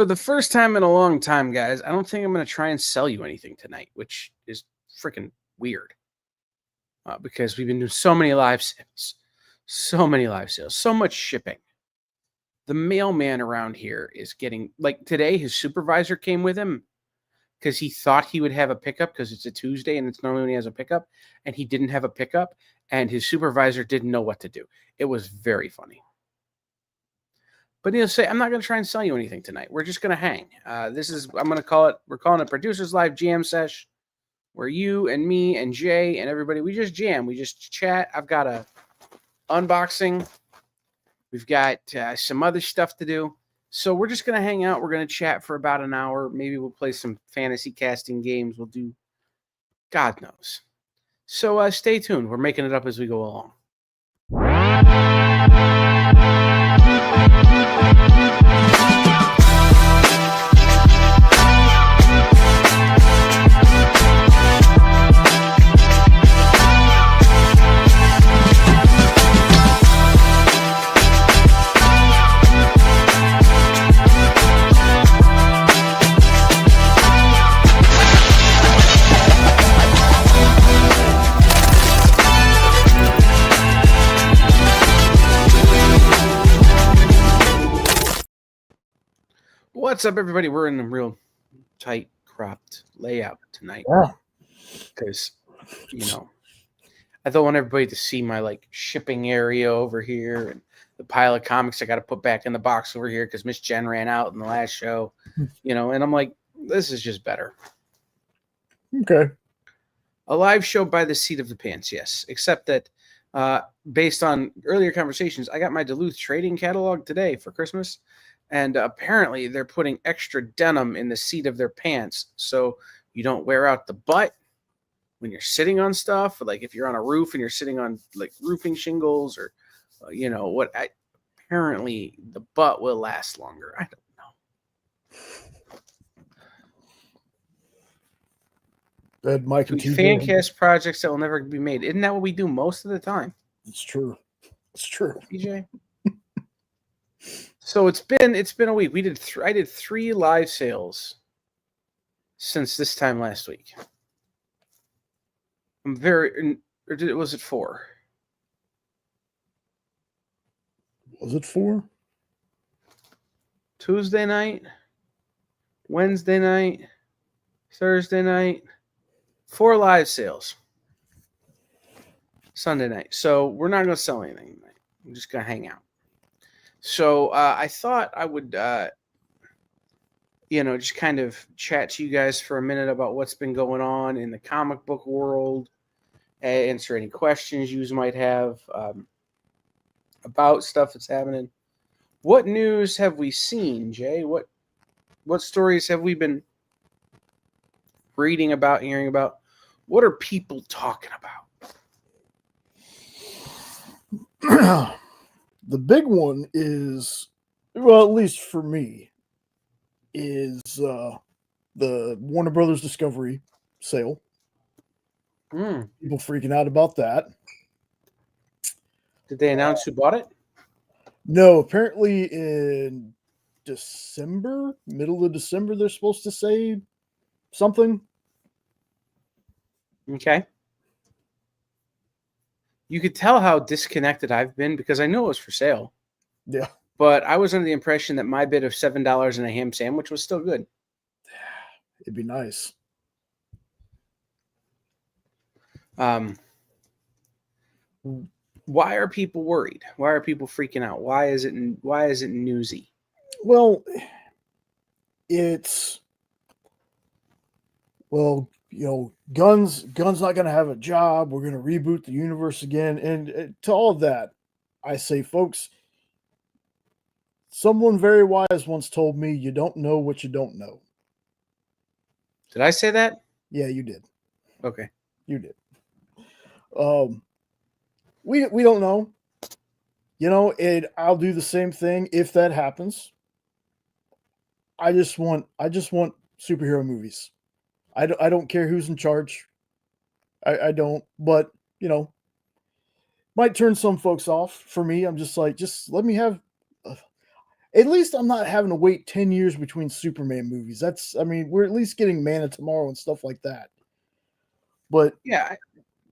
For the first time in a long time, guys, I don't think I'm going to try and sell you anything tonight, which is freaking weird. Because we've been doing so many live sales, so much shipping. The mailman around here is getting, like today, his supervisor came with him because he thought he would have a pickup because it's a Tuesday and it's normally when he has a pickup, and he didn't have a pickup, and his supervisor didn't know what to do. It was very funny. But he'll say, I'm not going to try and sell you anything tonight. We're just going to hang. We're calling it Producers Live Jam Sesh, where you and me and Jay and everybody, we just jam. We just chat. I've got a unboxing. We've got some other stuff to do. So we're just going to hang out. We're going to chat for about an hour. Maybe we'll play some fantasy casting games. We'll do God knows. So stay tuned. We're making it up as we go along. What's up, everybody? We're in a real tight, cropped layout tonight. Because, I don't want everybody to see my, shipping area over here and the pile of comics I got to put back in the box over here because Miss Jen ran out in the last show, and I'm like, this is just better. Okay. A live show by the seat of the pants, yes. Except that, based on earlier conversations, I got my Duluth trading catalog today for Christmas. And apparently they're putting extra denim in the seat of their pants so you don't wear out the butt when you're sitting on stuff. Or if you're on a roof and you're sitting on roofing shingles or, apparently the butt will last longer. I don't know. That Mike and fan cast projects that will never be made. Isn't that what we do most of the time? It's true. It's true. PJ? So it's been a week. I did 3 live sales since this time last week. Was it 4? Was it 4? Tuesday night, Wednesday night, Thursday night, 4 live sales. Sunday night. So we're not going to sell anything tonight. We're just going to hang out. So I thought I would, just kind of chat to you guys for a minute about what's been going on in the comic book world, answer any questions you might have about stuff that's happening. What news have we seen, Jay? What stories have we been reading about, hearing about? What are people talking about? The big one is, well, at least for me, is the Warner Brothers Discovery sale. People freaking out about that. Did they announce who bought it? No, apparently in December, middle of December, they're supposed to say something. Okay. You could tell how disconnected I've been because I knew it was for sale. Yeah. But I was under the impression that my bid of $7 and a ham sandwich was still good. It'd be nice. Why are people worried? Why are people freaking out? Why is it newsy? Well, Gunn's not going to have a job. We're going to reboot the universe again. And to all of that, I say, folks, someone very wise once told me, you don't know what you don't know. Did I say that? Yeah, you did. Okay. You did. We don't know. And I'll do the same thing if that happens. I just want superhero movies. I don't care who's in charge. I don't, but might turn some folks off. For me, I'm just let me have. At least I'm not having to wait 10 years between Superman movies. I mean, we're at least getting Man of Tomorrow and stuff like that. But Yeah,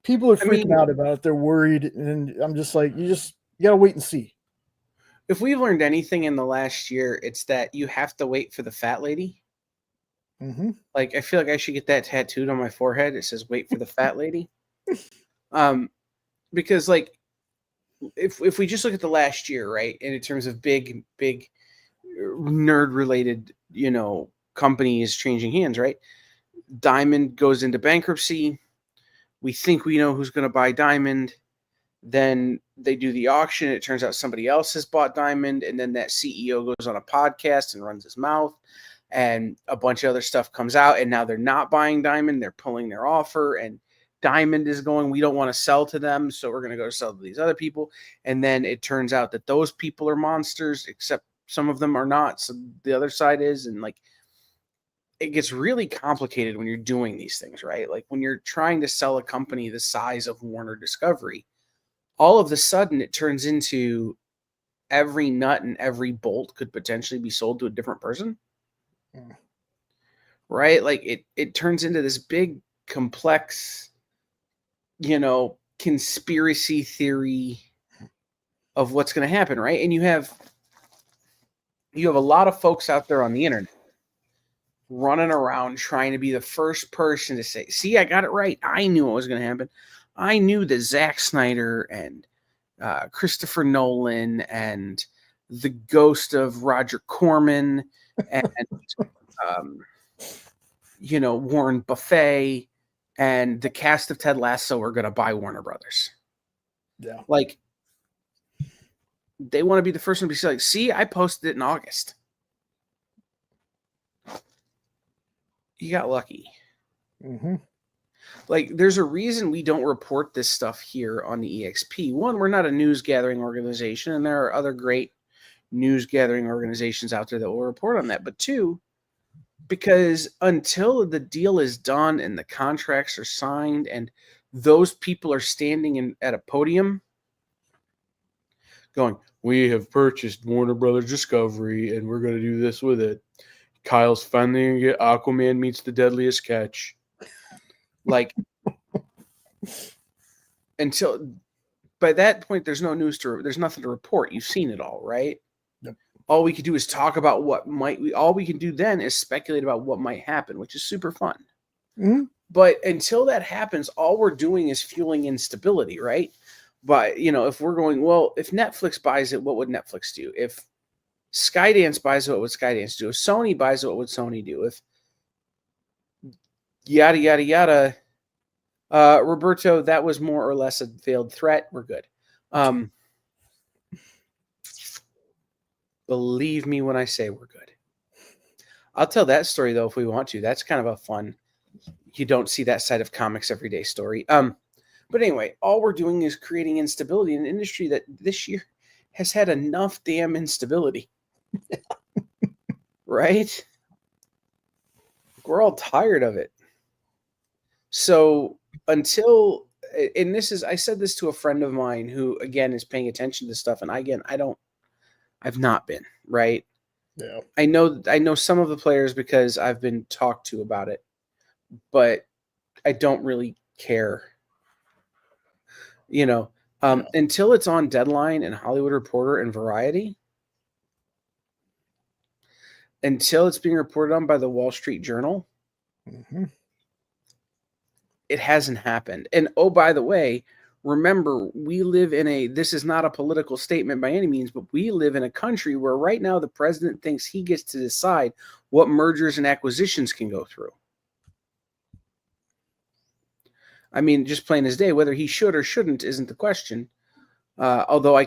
people are I freaking mean, out about it. They're worried. And I'm just like, you got to wait and see. if we've learned anything in the last year, it's that you have to wait for the fat lady. Mm-hmm. Like, I feel like I should get that tattooed on my forehead. It says, "Wait for the fat lady." Because like, if we just look at the last year, right, and in terms of big nerd related, companies changing hands, right? Diamond goes into bankruptcy. We think we know who's going to buy Diamond. Then they do the auction. It turns out somebody else has bought Diamond. And then that CEO goes on a podcast and runs his mouth. And a bunch of other stuff comes out. And now they're not buying Diamond. They're pulling their offer. And Diamond is going, we don't want to sell to them. So we're going to go sell to these other people. And then it turns out that those people are monsters, except some of them are not. So the other side is. And like, it gets really complicated when you're doing these things, right? Like when you're trying to sell a company the size of Warner Discovery, all of a sudden it turns into every nut and every bolt could potentially be sold to a different person. Right? Like it turns into this big complex, conspiracy theory of what's going to happen, right? And you have a lot of folks out there on the internet running around trying to be the first person to say, "See, I got it right. I knew what was going to happen. I knew that Zack Snyder and Christopher Nolan and the ghost of Roger Corman and Warren Buffet and the cast of Ted Lasso are going to buy Warner Brothers." Yeah. Like, they want to be the first one to be like, "See, I posted it in August." You got lucky. Mm-hmm. Like, there's a reason we don't report this stuff here on the EXP. One, we're not a news gathering organization, and there are other great news gathering organizations out there that will report on that. But two, because until the deal is done and the contracts are signed and those people are standing at a podium going, "We have purchased Warner Brothers Discovery and we're going to do this with it. Kyle's finally going to get Aquaman meets the Deadliest Catch." Like, until by that point, there's no news there's nothing to report. You've seen it all, right? Yep. All we can do is talk about all we can do then is speculate about what might happen, which is super fun. Mm-hmm. But until that happens, all we're doing is fueling instability, right? But, if we're going, well, if Netflix buys it, what would Netflix do? If Skydance buys it, what would Skydance do? If Sony buys it, what would Sony do? If yada, yada, yada. Roberto, that was more or less a veiled threat. We're good. Believe me when I say we're good. I'll tell that story, though, if we want to. That's kind of a fun, you don't see that side of comics every day story. But anyway, all we're doing is creating instability in an industry that this year has had enough damn instability. Right? We're all tired of it. So until, and I said this to a friend of mine who, again, is paying attention to stuff. And I've not been, right? Yeah. I know some of the players because I've been talked to about it, but I don't really care. Until it's on Deadline and Hollywood Reporter and Variety, until it's being reported on by the Wall Street Journal, Mm-hmm. it hasn't happened. And oh, by the way, remember, we live this is not a political statement by any means, but we live in a country where right now the president thinks he gets to decide what mergers and acquisitions can go through. I mean, just plain as day, whether he should or shouldn't isn't the question. Although I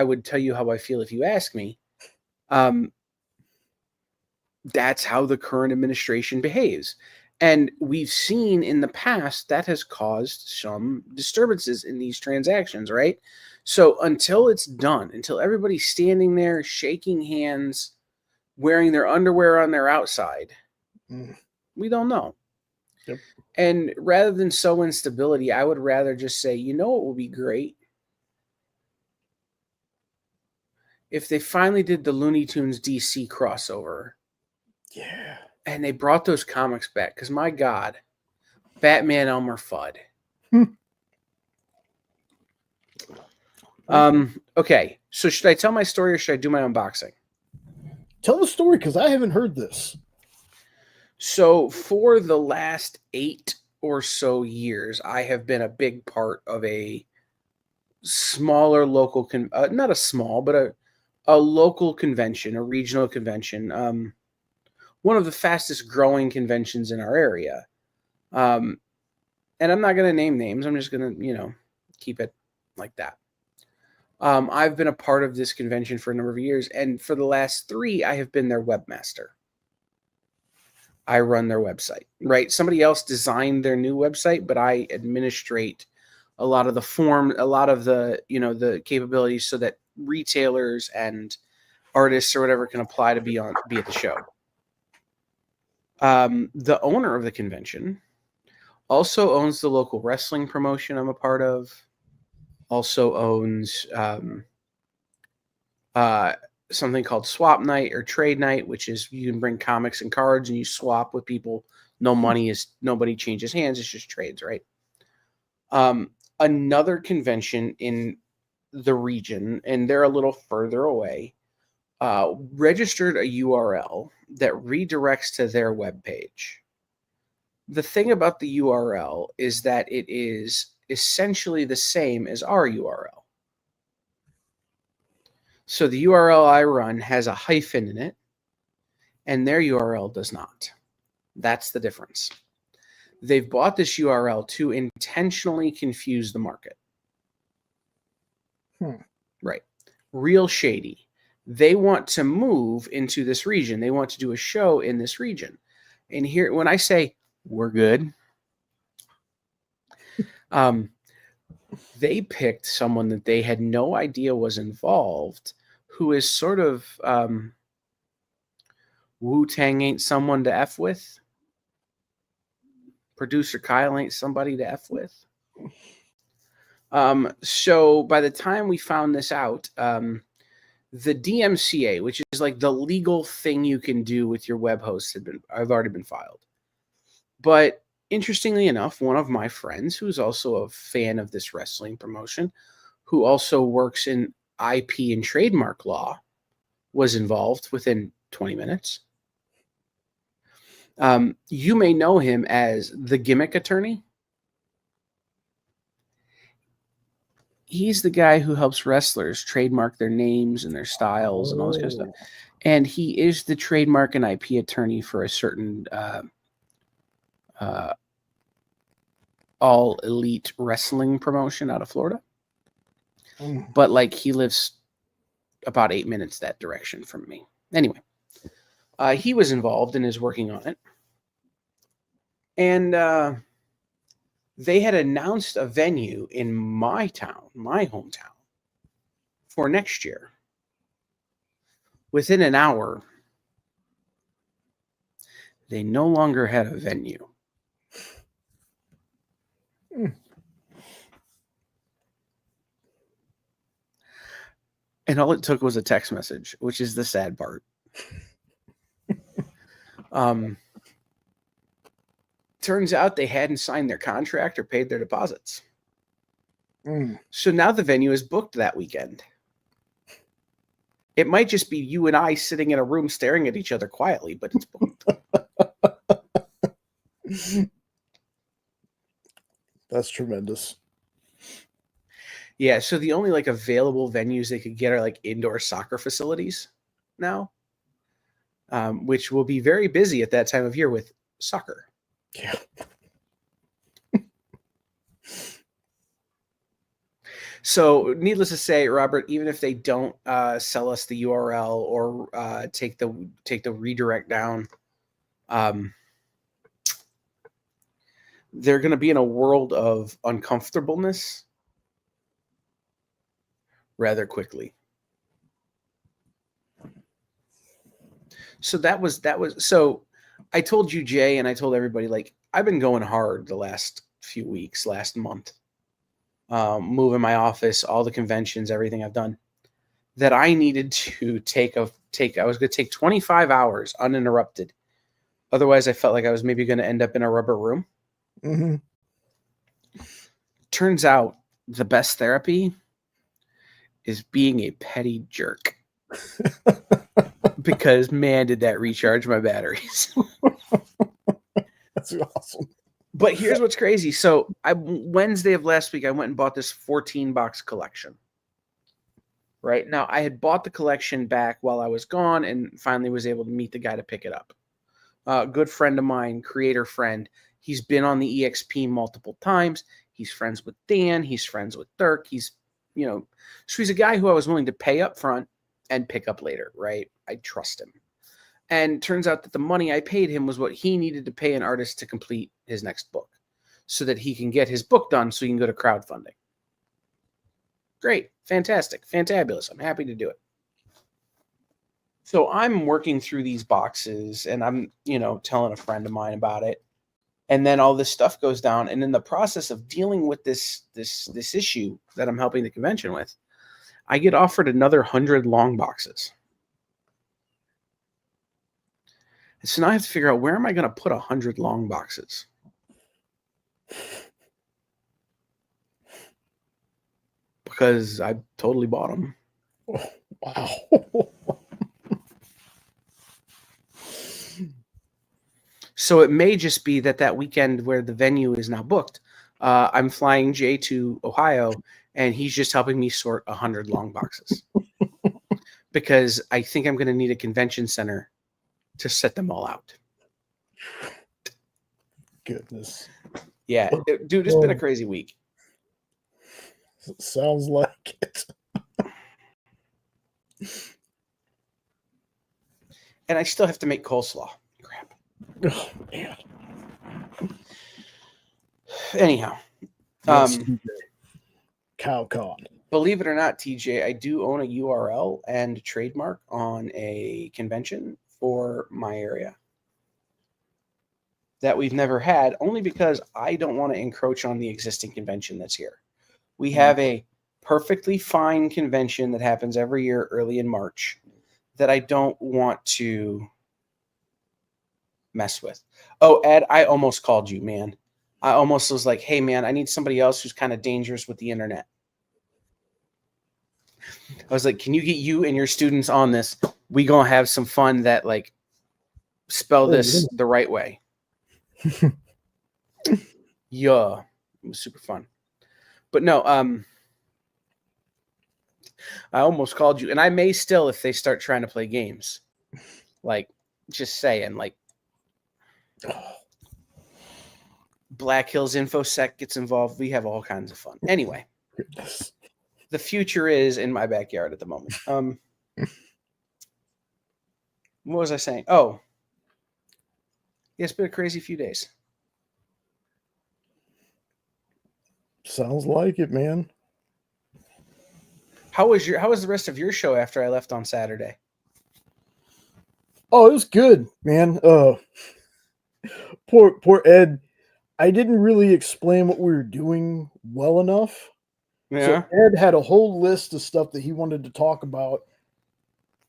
would tell you how I feel if you ask me. That's how the current administration behaves. And we've seen in the past that has caused some disturbances in these transactions, right? So until it's done, until everybody's standing there shaking hands, wearing their underwear on their outside, we don't know. Yep. And rather than sow instability, I would rather just say, what will be great if they finally did the Looney Tunes DC crossover. Yeah. And they brought those comics back. Because, my God, Batman Elmer Fudd. Okay, so should I tell my story or should I do my unboxing? Tell the story, because I haven't heard this. So for the last 8 or so years, I have been a big part of a smaller local, not a small, but a local convention, a regional convention, one of the fastest growing conventions in our area. And I'm not going to name names. I'm just going to, keep it like that. I've been a part of this convention for a number of years, and for the last 3, I have been their webmaster. I run their website, right? Somebody else designed their new website, but I administrate a lot of the form, a lot of the, the capabilities so that retailers and artists or whatever can apply to be at the show. The owner of the convention also owns the local wrestling promotion I'm a part of. Also owns something called Swap Night or Trade Night, which is you can bring comics and cards and you swap with people. Nobody changes hands. It's just trades, right? Another convention in the region, and they're a little further away, registered a URL that redirects to their webpage. The thing about the URL is that it is essentially the same as our URL. So the URL I run has a hyphen in it, and their URL does not. That's the difference. They've bought this URL to intentionally confuse the market. Right. Real shady. They want to move into this region. They want to do a show in this region. And here, when I say we're good, they picked someone that they had no idea was involved, who is sort of Wu-Tang ain't someone to F with. Producer Kyle ain't somebody to F with. So by the time we found this out, the DMCA, which is like the legal thing you can do with your web hosts, have already been filed. But interestingly enough, one of my friends, who's also a fan of this wrestling promotion, who also works in IP and trademark law, was involved within 20 minutes. You may know him as the gimmick attorney. He's the guy who helps wrestlers trademark their names and their styles and all this kind of stuff. And he is the trademark and IP attorney for a certain all elite wrestling promotion out of Florida. But like he lives about 8 minutes that direction from me. Anyway, he was involved and is working on it. And they had announced a venue in my town, my hometown, for next year. Within an hour, they no longer had a venue. And all it took was a text message, which is the sad part. Turns out they hadn't signed their contract or paid their deposits. So now the venue is booked that weekend. It might just be you and I sitting in a room staring at each other quietly, but it's booked. That's tremendous. Yeah, so the only like available venues they could get are like indoor soccer facilities now, which will be very busy at that time of year with soccer. Yeah. So needless to say, Robert, even if they don't sell us the URL or take the redirect down, they're going to be in a world of uncomfortableness rather quickly. So that was so I told you, Jay, and I told everybody, like, I've been going hard the last few weeks, last month, moving my office, all the conventions, everything I've done. that I needed to I was going to take 25 hours uninterrupted. Otherwise, I felt like I was maybe going to end up in a rubber room. Mm-hmm. Turns out the best therapy is being a petty jerk. Because, man, did that recharge my batteries. That's awesome. But here's what's crazy. So Wednesday of last week, I went and bought this 14-box collection. Right now, I had bought the collection back while I was gone and finally was able to meet the guy to pick it up. Good friend of mine, creator friend. He's been on the EXP multiple times. He's friends with Dan. He's friends with Dirk. So he's a guy who I was willing to pay up front and pick up later, right? I trust him. And turns out that the money I paid him was what he needed to pay an artist to complete his next book so that he can get his book done so he can go to crowdfunding. Great. Fantastic. Fantabulous. I'm happy to do it. So I'm working through these boxes and I'm, telling a friend of mine about it. And then all this stuff goes down. And in the process of dealing with this issue that I'm helping the convention with, I get offered another 100 long boxes. So now I have to figure out, where am I going to put 100 long boxes? Because I totally bought them. Oh, wow. So it may just be that weekend where the venue is now booked, I'm flying Jay to Ohio, and he's just helping me sort 100 long boxes. Because I think I'm going to need a convention center to set them all out. Goodness. Yeah, dude, it's been a crazy week. Sounds like it. And I still have to make coleslaw. Crap. Oh, man. Anyhow. Yes, CowCon. Believe it or not, TJ, I do own a URL and trademark on a convention for my area that we've never had, only because I don't want to encroach on the existing convention that's here. We have a perfectly fine convention that happens every year early in March that I don't want to mess with. Oh, Ed, I almost called you, man. I almost was like, hey, man, I need somebody else who's kind of dangerous with the internet. I was like, can you get you and your students on this? We gonna have some fun that spell this the right way. Yeah, it was super fun. But no, I almost called you, and I may still if they start trying to play games. Just saying, Black Hills InfoSec gets involved. We have all kinds of fun. Anyway. Goodness. The future is in my backyard at the moment. What was I saying? Oh, yeah, it's been a crazy few days. Sounds like it, man. How was the rest of your show after I left on Saturday? Oh, it was good, man. Poor Ed. I didn't really explain what we were doing well enough. Yeah. So Ed had a whole list of stuff that he wanted to talk about.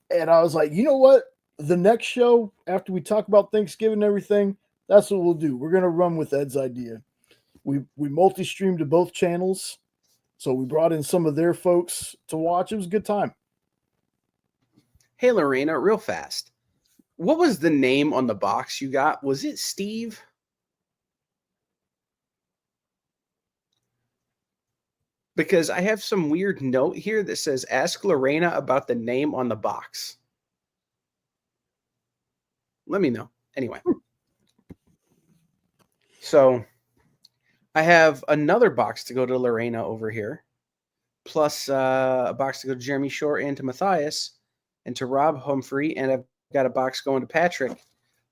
And I was like, you know what? The next show, after we talk about Thanksgiving and everything, that's what we'll do. We're going to run with Ed's idea. We multi-streamed to both channels. So we brought in some of their folks to watch. It was a good time. Hey, Lorena, real fast. What was the name on the box you got? Was it Steve? Because I have some weird note here that says, ask Lorena about the name on the box. Let me know. Anyway. So I have another box to go to Lorena over here, plus a box to go to Jeremy Shore and to Matthias and to Rob Humphrey, and I've got a box going to Patrick,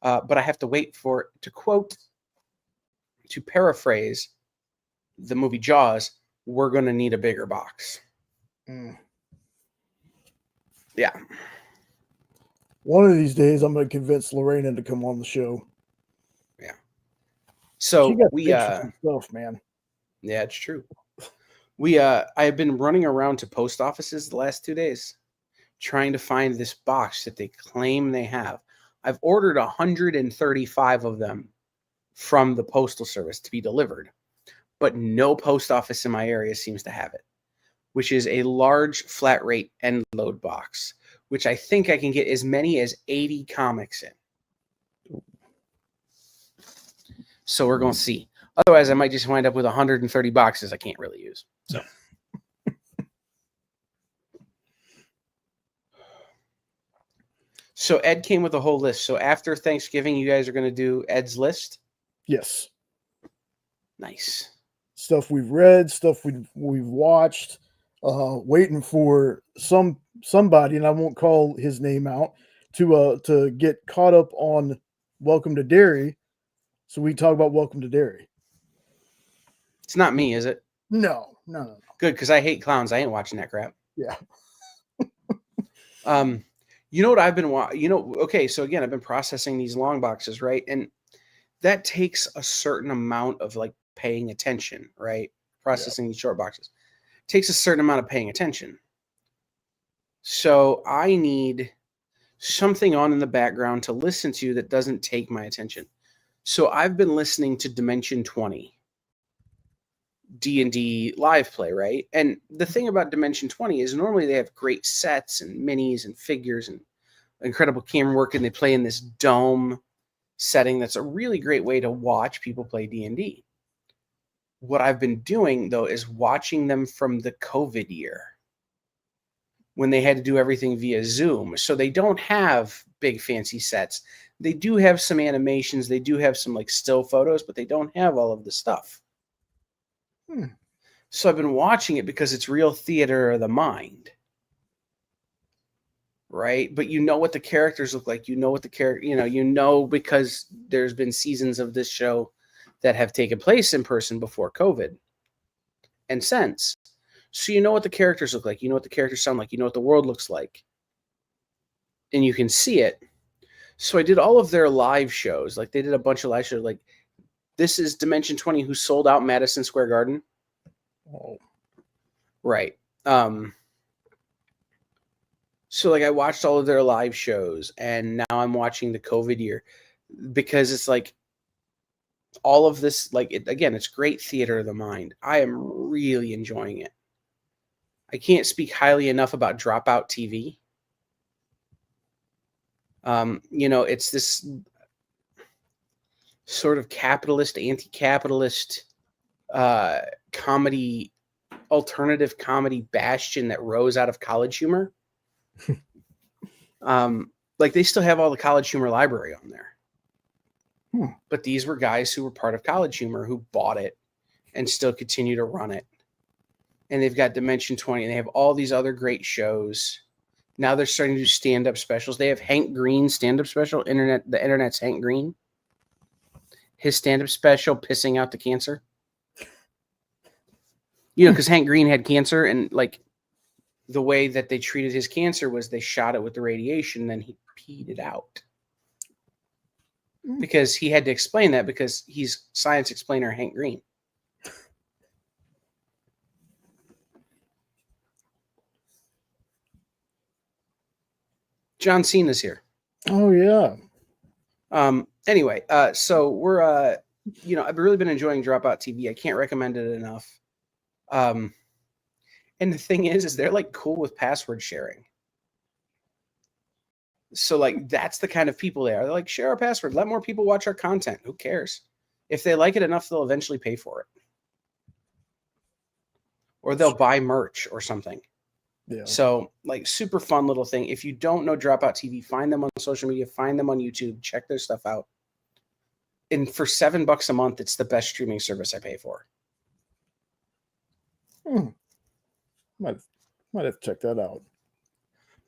but I have to wait for, to paraphrase the movie Jaws, we're going to need a bigger box. Yeah. One of these days, I'm going to convince Lorena to come on the show. Yeah. So stuff, man. Yeah, it's true. I have been running around to post offices the last 2 days trying to find this box that they claim they have. I've ordered 135 of them from the Postal Service to be delivered, but no post office in my area seems to have it, which is a large flat rate end load box, which I think I can get as many as 80 comics in. So we're going to see. Otherwise, I might just wind up with 130 boxes I can't really use. So Ed came with a whole list. So after Thanksgiving, you guys are going to do Ed's list? Yes. Nice. Stuff we've read, stuff we've watched, waiting for somebody, and I won't call his name out, to get caught up on Welcome to Derry, so we talk about Welcome to Derry. It's not me, is it? No. Good, because I hate clowns. I ain't watching that crap. Yeah. You know what I've been okay, so again, I've been processing these long boxes, right? And that takes a certain amount of like paying attention, right? Processing these short boxes takes a certain amount of paying attention. So I need something on in the background to listen to that doesn't take my attention. So I've been listening to Dimension 20 D&D live play, right? And the thing about Dimension 20 is normally they have great sets and minis and figures and incredible camera work, and they play in this dome setting that's a really great way to watch people play D&D. What I've been doing, though, is watching them from the COVID year when they had to do everything via Zoom. So they don't have big fancy sets. They do have some animations. They do have some like still photos, but they don't have all of the stuff. So I've been watching it because it's real theater of the mind. Right? But you know what the characters look like. You know what the character, because there's been seasons of this show that have taken place in person before COVID and since. So you know what the characters look like. You know what the characters sound like. You know what the world looks like. And you can see it. So I did all of their live shows. Like they did a bunch of live shows. Like this is Dimension 20 who sold out Madison Square Garden. Oh. Right. So like I watched all of their live shows, and now I'm watching the COVID year because it's like all of this, like it's great theater of the mind. I am really enjoying it. I can't speak highly enough about Dropout TV. It's this sort of capitalist, anti-capitalist comedy, alternative comedy bastion that rose out of College Humor. Like they still have all the College Humor library on there. But these were guys who were part of College Humor who bought it and still continue to run it. And they've got Dimension 20 and they have all these other great shows. Now they're starting to do stand-up specials. They have Hank Green stand-up special. The internet's Hank Green. His stand-up special, Pissing Out the Cancer. Because Hank Green had cancer, and like the way that they treated his cancer was they shot it with the radiation, then he peed it out. Because he had to explain that because he's science explainer Hank Green. John Cena's here. Oh yeah. Anyway, so we're I've really been enjoying Dropout TV. I can't recommend it enough. And the thing is they're like cool with password sharing. So like that's the kind of people they are. They're like, share our password, let more people watch our content. Who cares? If they like it enough, they'll eventually pay for it. Or they'll buy merch or something. Yeah. So like super fun little thing. If you don't know Dropout TV, find them on social media, find them on YouTube, check their stuff out. And for $7 a month, it's the best streaming service I pay for. Might have to check that out.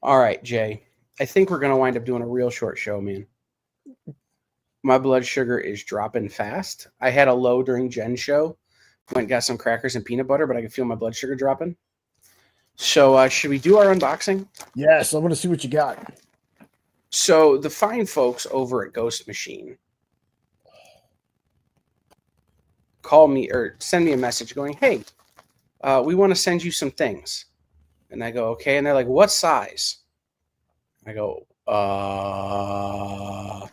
All right, Jay. I think we're going to wind up doing a real short show, man. My blood sugar is dropping fast. I had a low during Jen's show. Went and got some crackers and peanut butter, but I can feel my blood sugar dropping. So should we do our unboxing? Yes, I want to see what you got. So the fine folks over at Ghost Machine call me or send me a message going, hey, we want to send you some things. And I go, okay. And they're like, what size? I go, and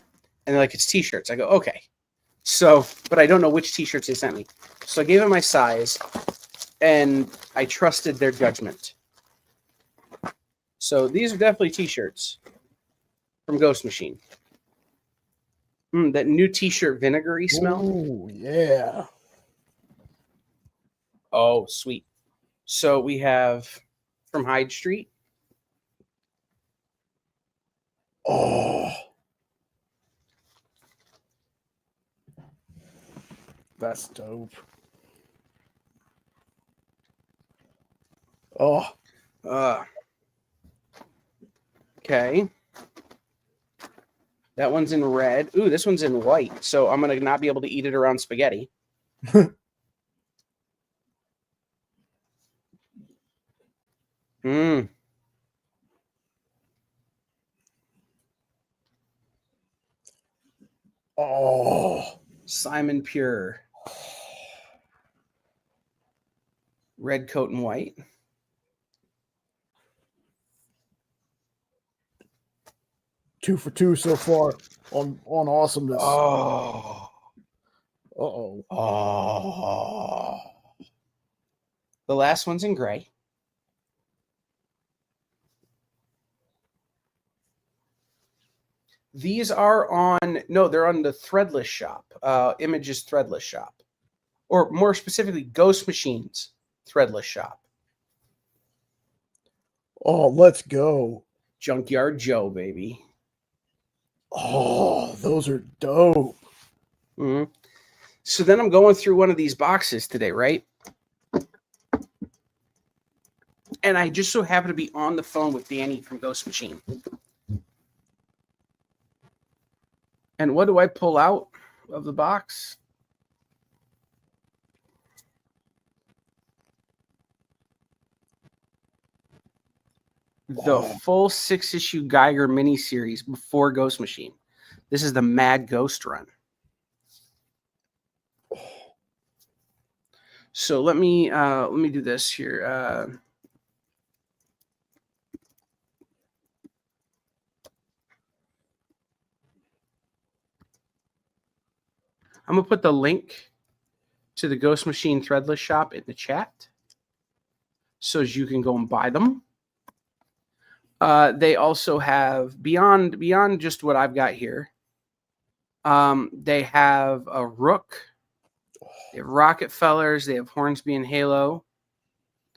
they're like, it's t-shirts. I go, okay. So, but I don't know which t-shirts they sent me. So I gave them my size, and I trusted their judgment. So these are definitely t-shirts from Ghost Machine. That new t-shirt vinegary smell. Oh, yeah. Oh, sweet. So we have from Hyde Street. Oh, that's dope. Oh, Okay. That one's in red. Ooh, this one's in white. So I'm going to not be able to eat it around spaghetti. Mmm. oh, Simon Pure. Red coat and white. two for two so far on awesomeness. Oh. Uh-oh. Oh. The last one's in gray. These are on, no, they're on the Threadless shop. Images Threadless shop. Or more specifically, Ghost Machines Threadless shop. Oh, let's go. Junkyard Joe, baby. Oh, those are dope. Mm-hmm. So then I'm going through one of these boxes today, right? And I just so happen to be on the phone with Danny from Ghost Machine. And what do I pull out of the box? The full 6-issue Geiger miniseries before Ghost Machine. This is the Mad Ghost run. So let me do this here. I'm gonna put the link to the Ghost Machine Threadless shop in the chat, so you can go and buy them. They also have beyond just what I've got here. They have a Rook. They have Rockefellers. They have Hornsby and Halo.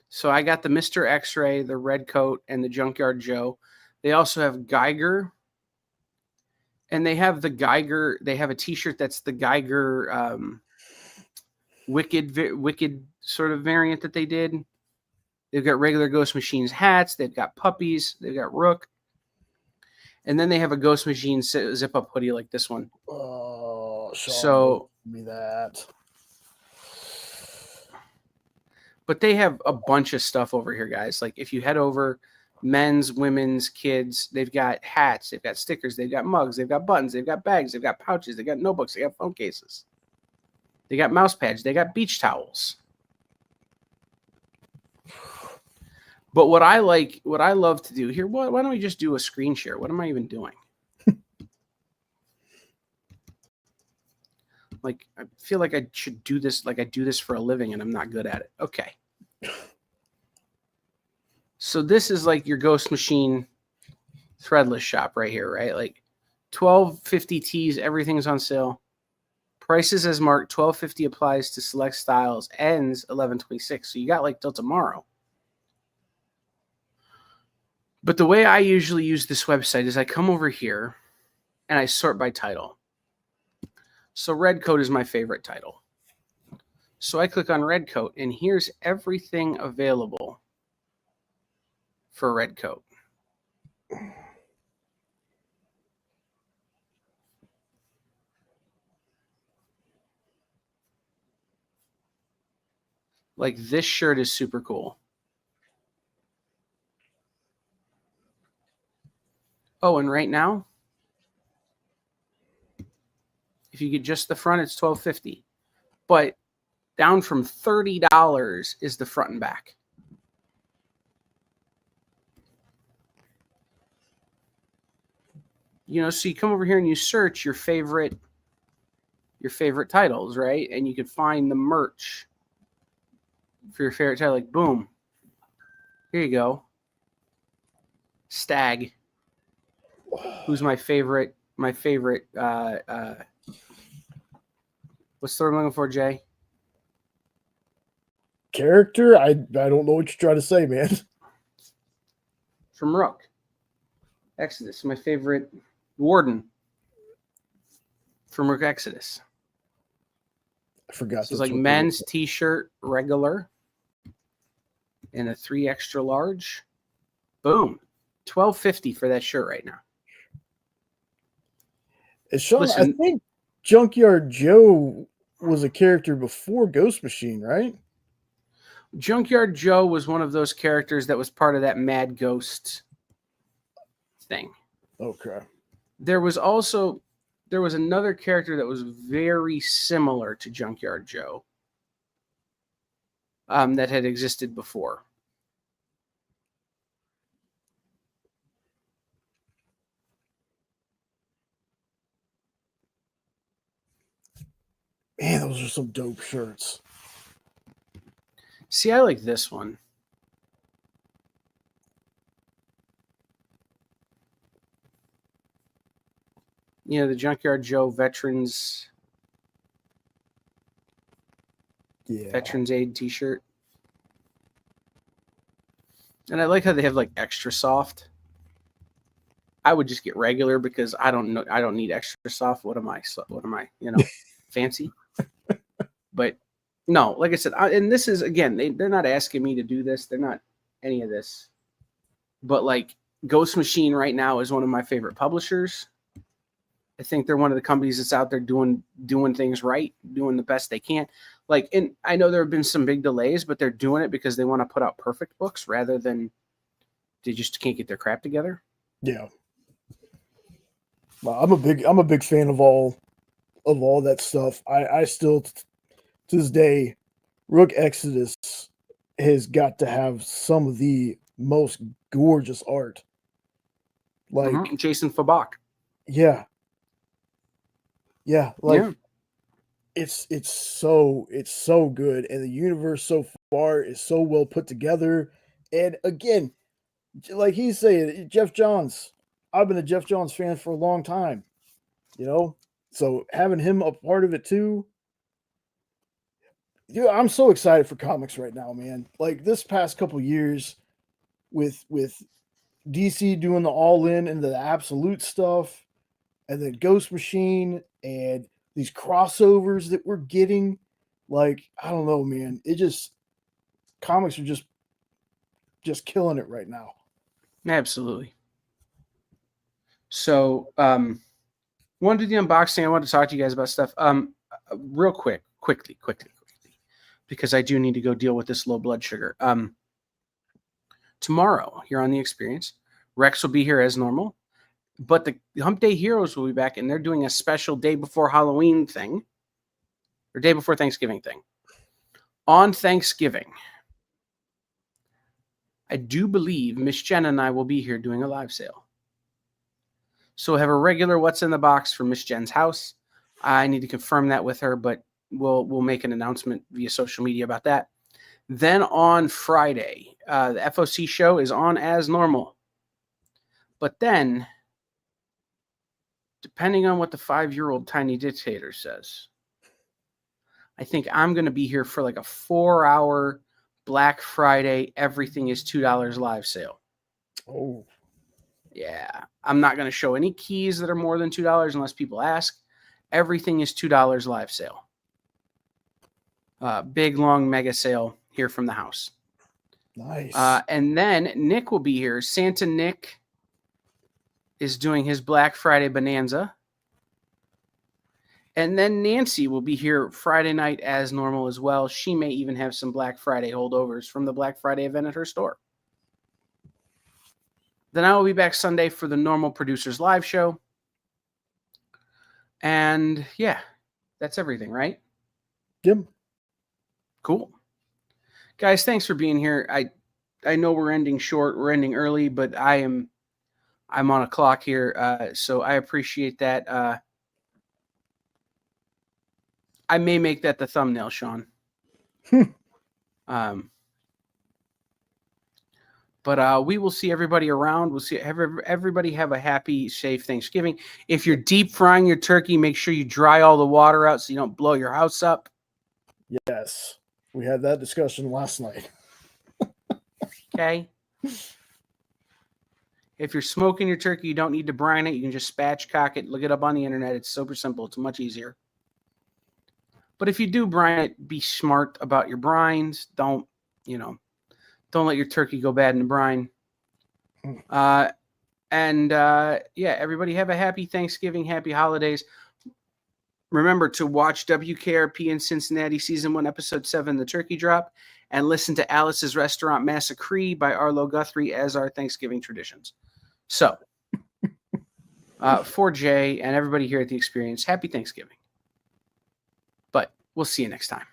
So I got the Mr. X-Ray, the Red Coat, and the Junkyard Joe. They also have Geiger. And they have the Geiger. They have a T-shirt that's the Geiger Wicked sort of variant that they did. They've got regular Ghost Machines hats. They've got puppies. They've got Rook. And then they have a Ghost Machine zip-up hoodie like this one. Oh, so me that. But they have a bunch of stuff over here, guys. Like if you head over, men's, women's, kids, they've got hats, they've got stickers, they've got mugs, they've got buttons, they've got bags, they've got pouches, they've got notebooks, they got phone cases, they got mouse pads, they got beach towels. But what I love to do here, why don't we just do a screen share? What am I even doing? Like, I feel like I should do this like I do this for a living and I'm not good at it. Okay. So this is like your Ghost Machine Threadless shop right here, right? Like $12.50 tees, everything's on sale. Prices as marked, $12.50 applies to select styles, ends $11.26. So you got like till tomorrow. But the way I usually use this website is I come over here and I sort by title. So Red Coat is my favorite title. So I click on Red Coat, and here's everything available for Red Coat. Like this shirt is super cool. Oh, and right now, if you get just the front, it's $12.50. But down from $30 is the front and back. So you come over here and you search your favorite titles, right? And you can find the merch for your favorite title. Like, boom, here you go. Stag, who's my favorite. What's the word I'm looking for, Jay? Character? I don't know what you're trying to say, man. From Rook. Exodus, my favorite. Warden from Rook Exodus. I forgot. So it's like men's t-shirt regular and a 3 extra large. Boom. $12.50 for that shirt right now. Sean, listen, I think Junkyard Joe was a character before Ghost Machine, right? Junkyard Joe was one of those characters that was part of that Mad Ghost thing. Okay. There was another character that was very similar to Junkyard Joe that had existed before. Man, those are some dope shirts. See, I like this one. The Junkyard Joe Veterans Aid t-shirt. And I like how they have like extra soft. I would just get regular because I don't need extra soft. What am I, fancy? But no, like I said, and this is, again, they're not asking me to do this. They're not any of this. But like Ghost Machine right now is one of my favorite publishers. I think they're one of the companies that's out there doing things right, doing the best they can. Like, and I know there have been some big delays, but they're doing it because they want to put out perfect books rather than they just can't get their crap together. Yeah. Well, I'm a big fan of all that stuff. I still, to this day, Rook Exodus has got to have some of the most gorgeous art. Like Jason Fabak. Yeah. Yeah, like it's so good, and the universe so far is so well put together. And again, like he's saying, Jeff Johns. I've been a Jeff Johns fan for a long time, so having him a part of it too. Dude, I'm so excited for comics right now, man. Like this past couple years, with DC doing the all in and the absolute stuff, and then Ghost Machine and these crossovers that we're getting, like, I don't know, man. Comics are just killing it right now. Absolutely. So, want to do the unboxing. I want to talk to you guys about stuff. Real quickly, because I do need to go deal with this low blood sugar. Tomorrow here on The Experience, Rex will be here as normal. But the Hump Day Heroes will be back, and they're doing a special day before Halloween thing, or day before Thanksgiving thing. On Thanksgiving, I do believe Miss Jen and I will be here doing a live sale. So we'll have a regular What's in the Box from Miss Jen's house. I need to confirm that with her, but we'll make an announcement via social media about that. Then on Friday, the FOC show is on as normal. But then, depending on what the 5-year-old tiny dictator says, I think I'm going to be here for like a 4-hour Black Friday, everything is $2 live sale. Oh. Yeah. I'm not going to show any keys that are more than $2 unless people ask. Everything is $2 live sale. Big, long mega sale here from the house. Nice. And then Nick will be here. Santa Nick is doing his Black Friday bonanza. And then Nancy will be here Friday night as normal as well. She may even have some Black Friday holdovers from the Black Friday event at her store. Then I will be back Sunday for the normal Producers Live show. And yeah, that's everything, right? Yep. Cool. Guys, thanks for being here. I know we're ending short, we're ending early, but I'm I'm on a clock here, so I appreciate that. I may make that the thumbnail, Sean. But we will see everybody around. We'll see everybody have a happy, safe Thanksgiving. If you're deep frying your turkey, make sure you dry all the water out so you don't blow your house up. Yes. We had that discussion last night. Okay. If you're smoking your turkey, you don't need to brine it. You can just spatchcock it. Look it up on the internet. It's super simple. It's much easier. But if you do brine it, be smart about your brines. Don't let your turkey go bad in the brine. Yeah, everybody have a happy Thanksgiving, happy holidays. Remember to watch WKRP in Cincinnati Season 1, Episode 7, The Turkey Drop, and listen to Alice's Restaurant Massacre by Arlo Guthrie as our Thanksgiving traditions. So, for Jay and everybody here at The Experience, happy Thanksgiving. But we'll see you next time.